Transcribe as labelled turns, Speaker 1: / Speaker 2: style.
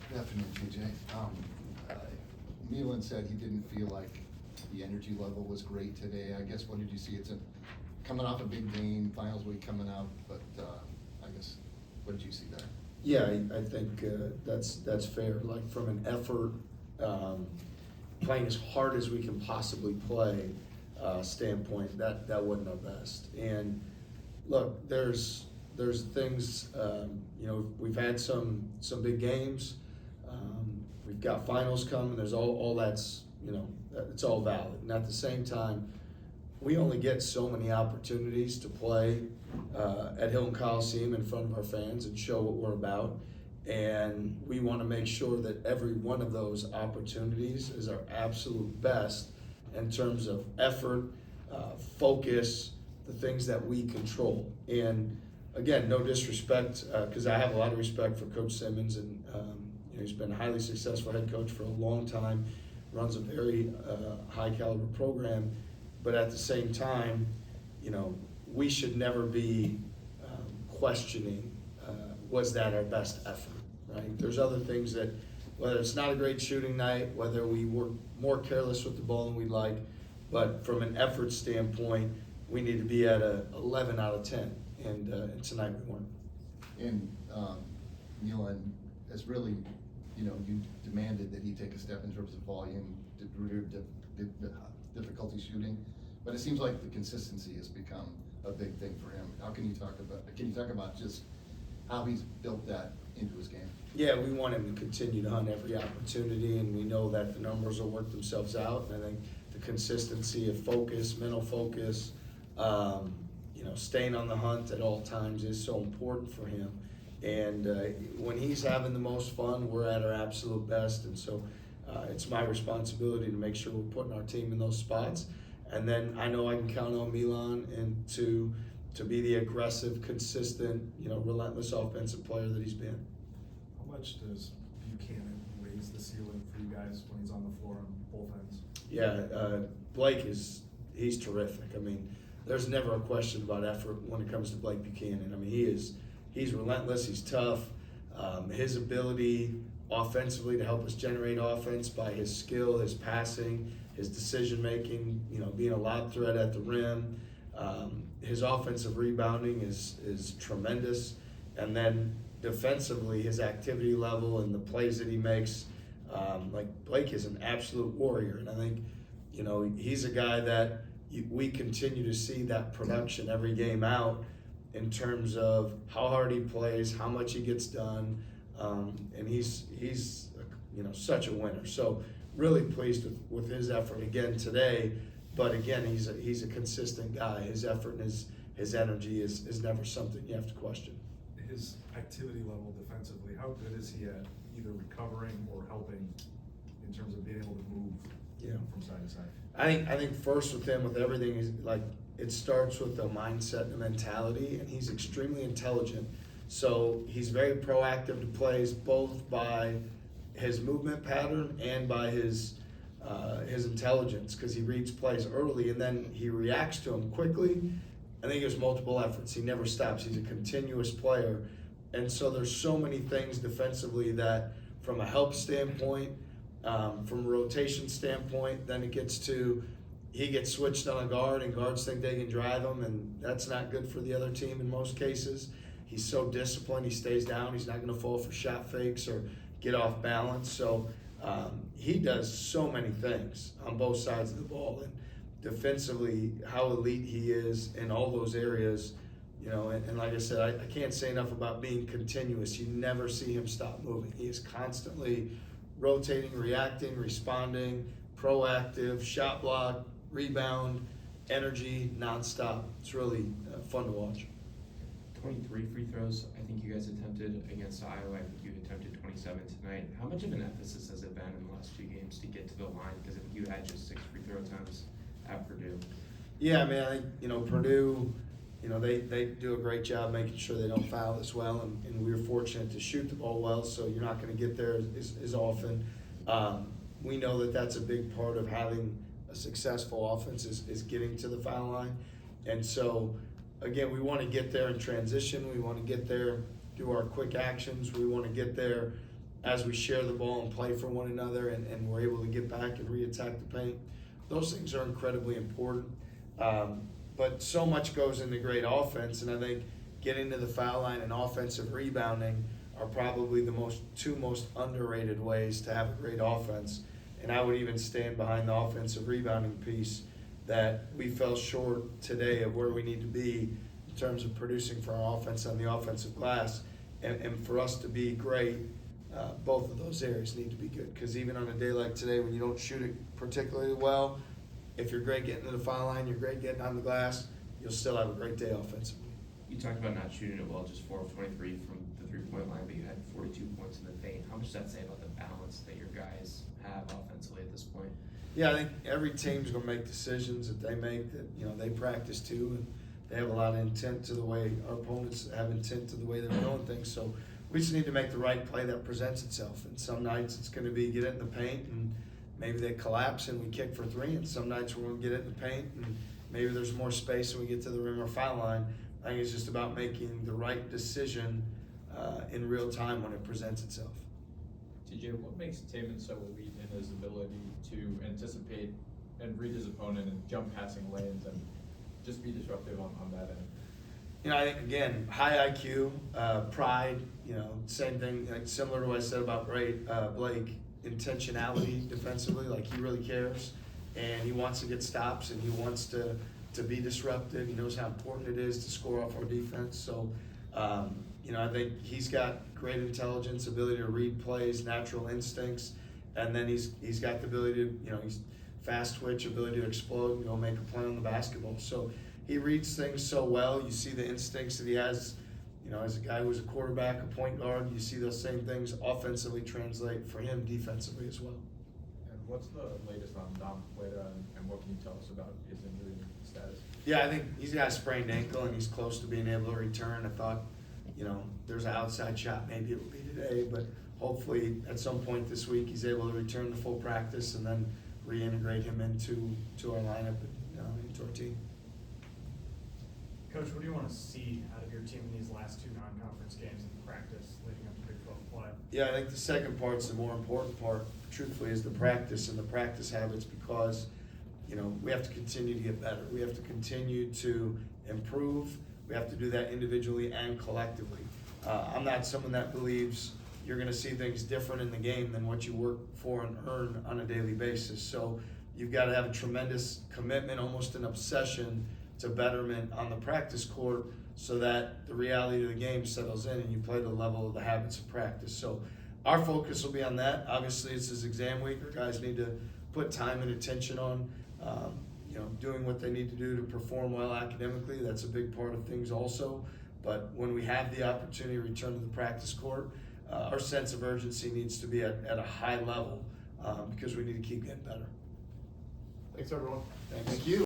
Speaker 1: Good afternoon, TJ. Uh, Milan said he didn't feel like the energy level was great today. I guess, what did you see? It's coming off a big game, finals week coming out, but I guess, what did you see there?
Speaker 2: Yeah, I think that's fair. Like from an effort, playing as hard as we can possibly play standpoint, that wasn't our best. And look, there's things. We've had some big games. We've got finals coming. There's all that's it's all valid. And at the same time, we only get so many opportunities to play at Hilton Coliseum in front of our fans and show what we're about. And we want to make sure that every one of those opportunities is our absolute best in terms of effort, focus, the things that we control. And again, no disrespect, because I have a lot of respect for Coach Simmons, and he's been a highly successful head coach for a long time, runs a very high caliber program. But at the same time, we should never be questioning, was that our best effort, right? There's other things that, whether it's not a great shooting night, whether we were more careless with the ball than we'd like, but from an effort standpoint, we need to be at a 11 out of 10, and tonight we weren't.
Speaker 1: And Milan has really, you demanded that he take a step in terms of volume, difficulty shooting, but it seems like the consistency has become a big thing for him. Can you talk about just how he's built that into his game?
Speaker 2: Yeah, we want him to continue to hunt every opportunity, and we know that the numbers will work themselves out. And I think the consistency of focus, mental focus, staying on the hunt at all times is so important for him. And when he's having the most fun, we're at our absolute best. And so it's my responsibility to make sure we're putting our team in those spots. And then I know I can count on Milan and to be the aggressive, consistent, relentless offensive player that he's been.
Speaker 3: How much does Buchanan raise the ceiling for you guys when he's on the floor on both ends?
Speaker 2: Yeah, Blake he's terrific. I mean, there's never a question about effort when it comes to Blake Buchanan. I mean, he's relentless, he's tough. His ability offensively to help us generate offense by his skill, his passing, his decision making, being a lob threat at the rim. His offensive rebounding is tremendous. And then defensively, his activity level and the plays that he makes, Blake is an absolute warrior. And I think, he's a guy that we continue to see that production every game out in terms of how hard he plays, how much he gets done, and he's such a winner. So really pleased with his effort again today. But again, he's a consistent guy. His effort and his energy is never something you have to question.
Speaker 3: His activity level defensively, how good is he at either recovering or helping in terms of being able to move from side to side?
Speaker 2: I think first with him, with everything, is like it starts with the mindset and the mentality, and he's extremely intelligent. So he's very proactive to plays, both by his movement pattern and by his intelligence, because he reads plays early and then he reacts to them quickly. I think there's multiple efforts. He never stops. He's a continuous player. And so there's so many things defensively that from a help standpoint, from a rotation standpoint, then it gets to he gets switched on a guard and guards think they can drive him, and that's not good for the other team in most cases. He's so disciplined. He stays down. He's not going to fall for shot fakes or get off balance. So he does so many things on both sides of the ball. And defensively, how elite he is in all those areas, and like I said, I can't say enough about being continuous. You never see him stop moving. He is constantly rotating, reacting, responding, proactive, shot block, rebound, energy, nonstop. It's really fun to watch.
Speaker 4: 23 free throws, I think you guys attempted against Iowa. I think you attempted 27 tonight. How much of an emphasis has it been in the last 2 games to get to the line? Because I think you had just 6 free throw attempts at Purdue.
Speaker 2: Yeah, I mean, I think, Purdue, they do a great job making sure they don't foul as well, and we were fortunate to shoot the ball well, so you're not going to get there as often. We know that that's a big part of having a successful offense is getting to the foul line. And so, again, we want to get there in transition. We want to get there, do our quick actions. We want to get there as we share the ball and play for one another, and we're able to get back and re-attack the paint. Those things are incredibly important. But so much goes into great offense, and I think getting to the foul line and offensive rebounding are probably the two most underrated ways to have a great offense. And I would even stand behind the offensive rebounding piece, that we fell short today of where we need to be in terms of producing for our offense on the offensive glass. And for us to be great, both of those areas need to be good. Because even on a day like today, when you don't shoot it particularly well, if you're great getting to the foul line, you're great getting on the glass, you'll still have a great day offensively.
Speaker 4: You talked about not shooting it well, just 4 of 23 from the three-point line, but you had 42 points in the paint. How much does that say about the balance that your guys have offensively at this point?
Speaker 2: Yeah, I think every team's gonna make decisions that they make that, they practice too, and they have a lot of intent to the way our opponents have intent to the way they're doing things. So we just need to make the right play that presents itself. And some nights it's gonna be get it in the paint and maybe they collapse and we kick for three, and some nights we're gonna get it in the paint and maybe there's more space and we get to the rim or foul line. I think it's just about making the right decision in real time when it presents itself.
Speaker 5: TJ, what makes Taman so elite in his ability to anticipate and read his opponent and jump passing lanes and just be disruptive on that end?
Speaker 2: I think, again, high IQ, pride, same thing, like similar to what I said about Blake, intentionality defensively, like he really cares, and he wants to get stops, and he wants to be disruptive. He knows how important it is to score off our defense. So, I think he's got great intelligence, ability to read plays, natural instincts, and then he's got the ability to, he's fast twitch, ability to explode, make a play on the basketball. So he reads things so well. You see the instincts that he has, as a guy who's a quarterback, a point guard, you see those same things offensively translate for him defensively as well.
Speaker 5: And what's the latest on Dom Plata, and what can you tell us about his injury status?
Speaker 2: Yeah, I think he's got a sprained ankle and he's close to being able to return. I thought, there's an outside shot, maybe it will be today, but hopefully at some point this week he's able to return to full practice and then reintegrate him into our lineup and into our team.
Speaker 6: Coach, what do you want to see out of your team in these last two non-conference games in practice leading up to Big 12 play?
Speaker 2: Yeah, I think the second part's the more important part, truthfully, is the practice and the practice habits, because, we have to continue to get better. We have to continue to improve. We have to do that individually and collectively. I'm not someone that believes you're going to see things different in the game than what you work for and earn on a daily basis. So you've got to have a tremendous commitment, almost an obsession to betterment on the practice court, so that the reality of the game settles in and you play to the level of the habits of practice. So our focus will be on that. Obviously, it's his exam week. Our guys need to put time and attention on doing what they need to do to perform well academically. That's a big part of things also. But when we have the opportunity to return to the practice court, our sense of urgency needs to be at a high level, because we need to keep getting better.
Speaker 6: Thanks, everyone.
Speaker 2: Thank you.